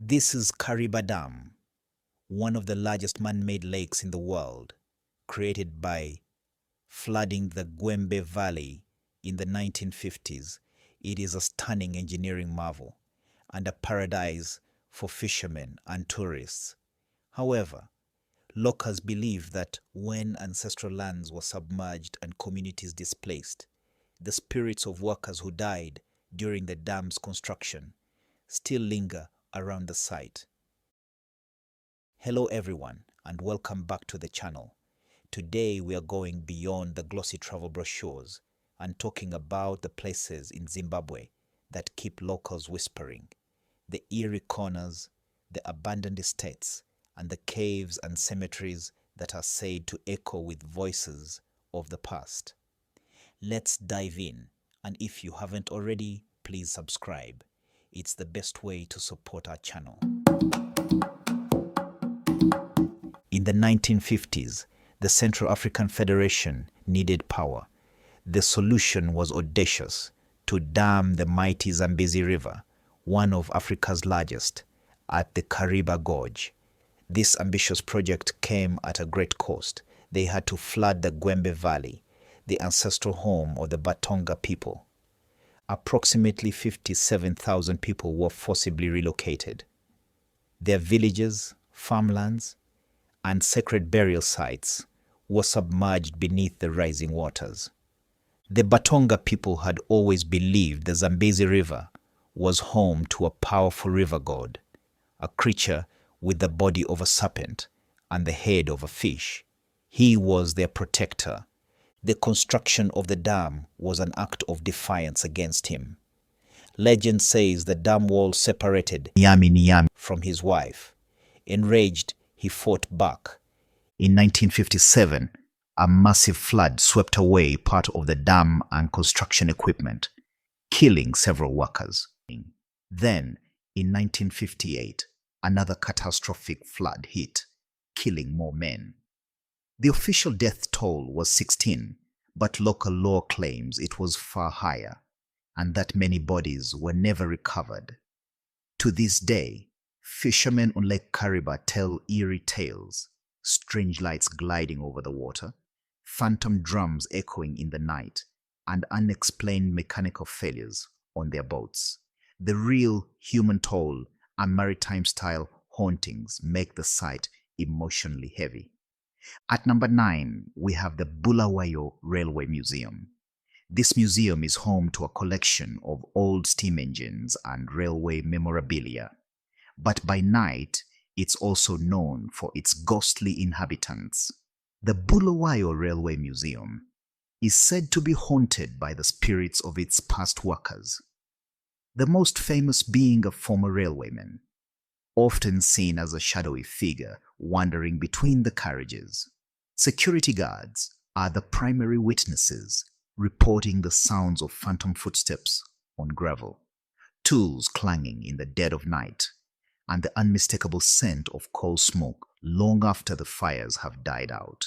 This is Kariba Dam, one of the largest man-made lakes in the world, created by flooding the Gwembe Valley in the 1950s. It is a stunning engineering marvel and a paradise for fishermen and tourists. However, locals believe that when ancestral lands were submerged and communities displaced, the spirits of workers who died during the dam's construction still linger around the site. Hello everyone and welcome back to the channel. Today we are going beyond the glossy travel brochures and talking about the places in Zimbabwe that keep locals whispering, the eerie corners, the abandoned estates, and the caves and cemeteries that are said to echo with voices of the past. Let's dive in, and if you haven't already, please subscribe. It's the best way to support our channel. In the 1950s, the Central African Federation needed power. The solution was audacious: to dam the mighty Zambezi River, one of Africa's largest, at the Kariba Gorge. This ambitious project came at a great cost. They had to flood the Gwembe Valley, the ancestral home of the Batonga people. Approximately 57,000 people were forcibly relocated. Their villages, farmlands, and sacred burial sites were submerged beneath the rising waters. The Batonga people had always believed the Zambezi River was home to a powerful river god, a creature with the body of a serpent and the head of a fish. He was their protector. The construction of the dam was an act of defiance against him. Legend says the dam wall separated Nyami from his wife. Enraged, he fought back. In 1957, a massive flood swept away part of the dam and construction equipment, killing several workers. Then, in 1958, another catastrophic flood hit, killing more men. The official death toll was 16, but local lore claims it was far higher, and that many bodies were never recovered. To this day, fishermen on Lake Kariba tell eerie tales: strange lights gliding over the water, phantom drums echoing in the night, and unexplained mechanical failures on their boats. The real human toll and maritime-style hauntings make the site emotionally heavy. At number 9, we have the Bulawayo Railway Museum. This museum is home to a collection of old steam engines and railway memorabilia. But by night, it's also known for its ghostly inhabitants. The Bulawayo Railway Museum is said to be haunted by the spirits of its past workers, the most famous being a former railwayman, often seen as a shadowy figure wandering between the carriages. Security guards are the primary witnesses, reporting the sounds of phantom footsteps on gravel, tools clanging in the dead of night, and the unmistakable scent of coal smoke long after the fires have died out.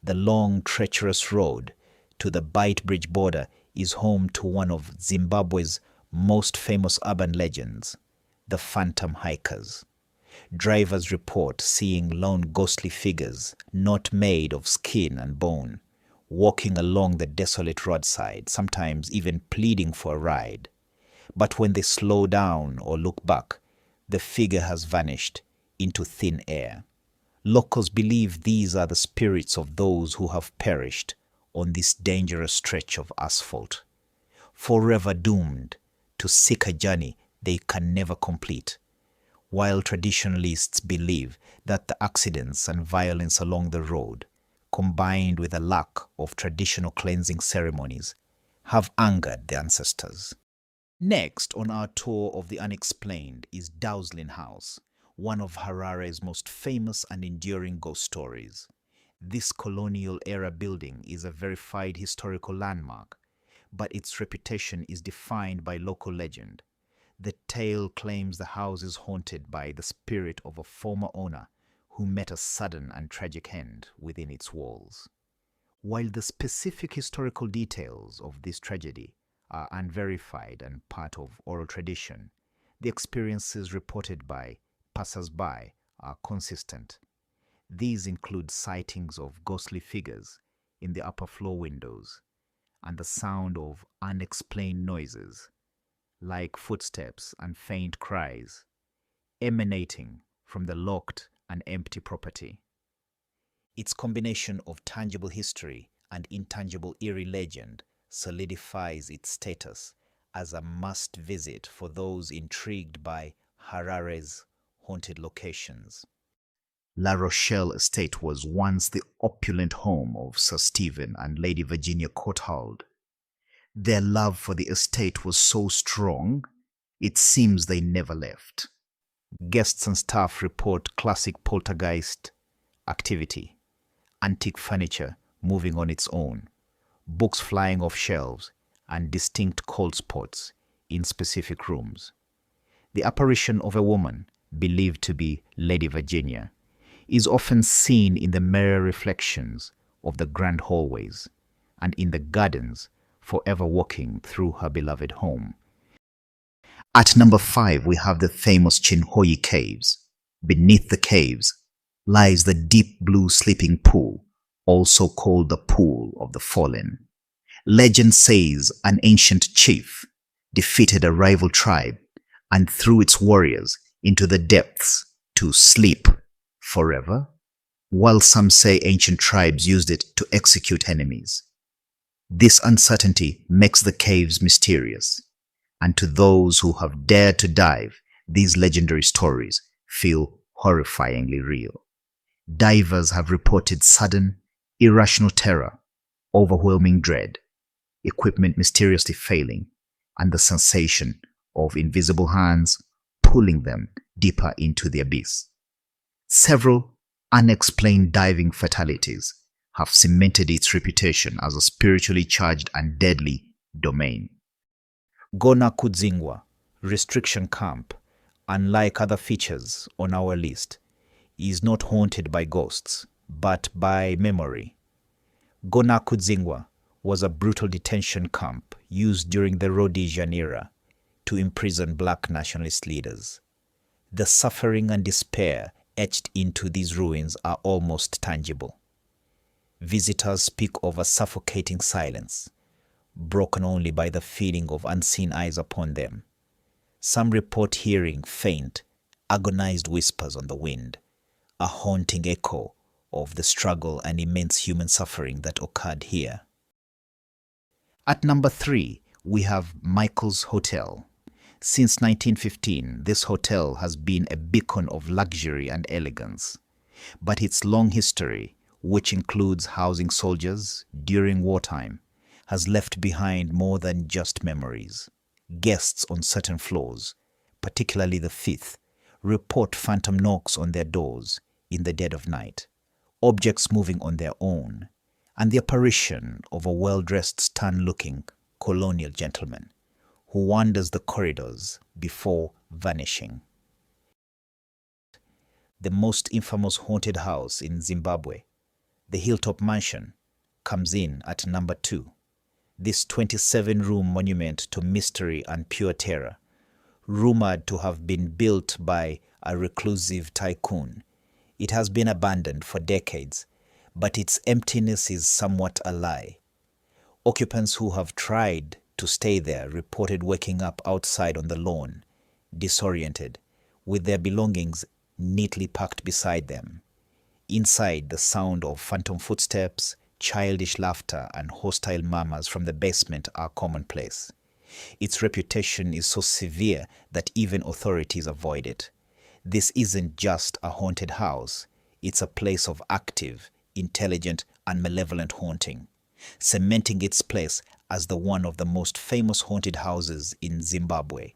The long, treacherous road to the Bridge border is home to one of Zimbabwe's most famous urban legends, the phantom hikers. Drivers report seeing lone ghostly figures, not made of skin and bone, walking along the desolate roadside, sometimes even pleading for a ride. But when they slow down or look back, the figure has vanished into thin air. Locals believe these are the spirits of those who have perished on this dangerous stretch of asphalt, forever doomed to seek a journey they can never complete. While traditionalists believe that the accidents and violence along the road, combined with a lack of traditional cleansing ceremonies, have angered the ancestors. Next on our tour of the unexplained is Dowsling House, one of Harare's most famous and enduring ghost stories. This colonial-era building is a verified historical landmark, but its reputation is defined by local legend. The tale claims the house is haunted by the spirit of a former owner who met a sudden and tragic end within its walls. While the specific historical details of this tragedy are unverified and part of oral tradition, The experiences reported by passers-by are consistent. These include sightings of ghostly figures in the upper floor windows and the sound of unexplained noises, like footsteps and faint cries, emanating from the locked and empty property. Its combination of tangible history and intangible eerie legend solidifies its status as a must-visit for those intrigued by Harare's haunted locations. La Rochelle estate was once the opulent home of Sir Stephen and Lady Virginia Courtauld. Their love for the estate was so strong, it seems they never left. Guests and staff report classic poltergeist activity, antique furniture moving on its own, books flying off shelves, and distinct cold spots in specific rooms. The apparition of a woman, believed to be Lady Virginia, is often seen in the mirror reflections of the grand hallways and in the gardens, forever walking through her beloved home. At number 5, we have the famous Chinhoyi caves. Beneath the caves lies the deep blue sleeping pool, also called the Pool of the Fallen. Legend says an ancient chief defeated a rival tribe and threw its warriors into the depths to sleep forever, while some say ancient tribes used it to execute enemies. This uncertainty makes the caves mysterious, and to those who have dared to dive, these legendary stories feel horrifyingly real. Divers have reported sudden, irrational terror, overwhelming dread, equipment mysteriously failing, and the sensation of invisible hands pulling them deeper into the abyss. Several unexplained diving fatalities have cemented its reputation as a spiritually charged and deadly domain. Gona Kudzingwa restriction camp, unlike other features on our list, is not haunted by ghosts, but by memory. Gona Kudzingwa was a brutal detention camp used during the Rhodesian era to imprison black nationalist leaders. The suffering and despair etched into these ruins are almost tangible. Visitors speak of a suffocating silence, broken only by the feeling of unseen eyes upon them. Some report hearing faint, agonized whispers on the wind, a haunting echo of the struggle and immense human suffering that occurred here. At number 3, we have Michael's Hotel. Since 1915, this hotel has been a beacon of luxury and elegance. But its long history, which includes housing soldiers during wartime, has left behind more than just memories. Guests on certain floors, particularly the 5th, report phantom knocks on their doors in the dead of night, objects moving on their own, and the apparition of a well-dressed, stern-looking colonial gentleman who wanders the corridors before vanishing. The most infamous haunted house in Zimbabwe, the Hilltop Mansion, comes in at number 2. This 27-room monument to mystery and pure terror, rumored to have been built by a reclusive tycoon. It has been abandoned for decades, but its emptiness is somewhat a lie. Occupants who have tried to stay there reported waking up outside on the lawn, disoriented, with their belongings neatly packed beside them. Inside, the sound of phantom footsteps, childish laughter, and hostile murmurs from the basement are commonplace. Its reputation is so severe that even authorities avoid it. This isn't just a haunted house, it's a place of active, intelligent, and malevolent haunting, cementing its place as one of the most famous haunted houses in Zimbabwe.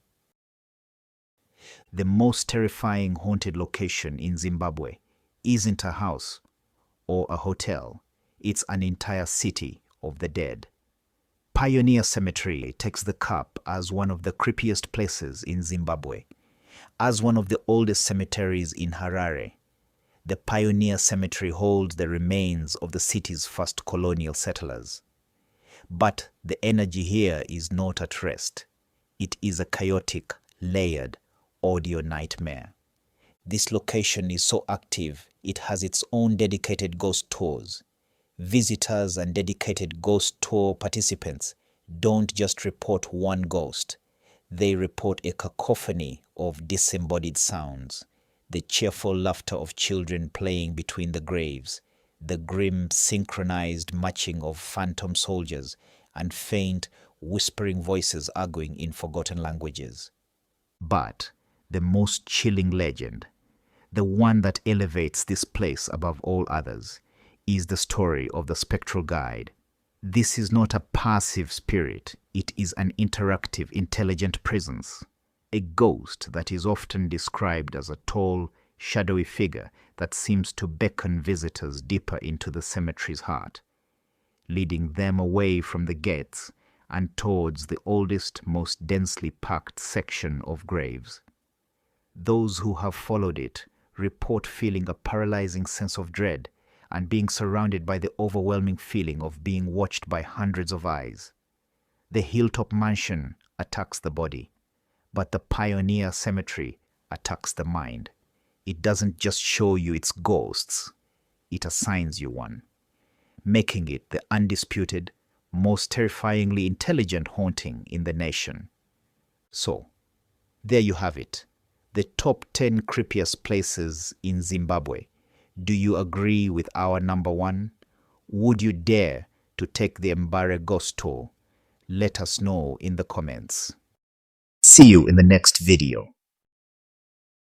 The most terrifying haunted location in Zimbabwe isn't a house or a hotel, it's an entire city of the dead. Pioneer Cemetery takes the cup as one of the creepiest places in Zimbabwe. As one of the oldest cemeteries in Harare, the Pioneer Cemetery holds the remains of the city's first colonial settlers. But the energy here is not at rest. It is a chaotic, layered, audio nightmare. This location is so active, it has its own dedicated ghost tours. Visitors and dedicated ghost tour participants don't just report one ghost. They report a cacophony of disembodied sounds, the cheerful laughter of children playing between the graves, the grim synchronized marching of phantom soldiers, and faint whispering voices arguing in forgotten languages. But the most chilling legend, the one that elevates this place above all others, is the story of the spectral guide. This is not a passive spirit, it is an interactive, intelligent presence. A ghost that is often described as a tall, shadowy figure that seems to beckon visitors deeper into the cemetery's heart, leading them away from the gates and towards the oldest, most densely packed section of graves. Those who have followed it report feeling a paralyzing sense of dread and being surrounded by the overwhelming feeling of being watched by hundreds of eyes. The Hilltop Mansion attacks the body, but the Pioneer Cemetery attacks the mind. It doesn't just show you its ghosts, it assigns you one, making it the undisputed, most terrifyingly intelligent haunting in the nation. So, there you have it, the top 10 creepiest places in Zimbabwe. Do you agree with our number one? Would you dare to take the Mbare ghost tour? Let us know in the comments. See you in the next video.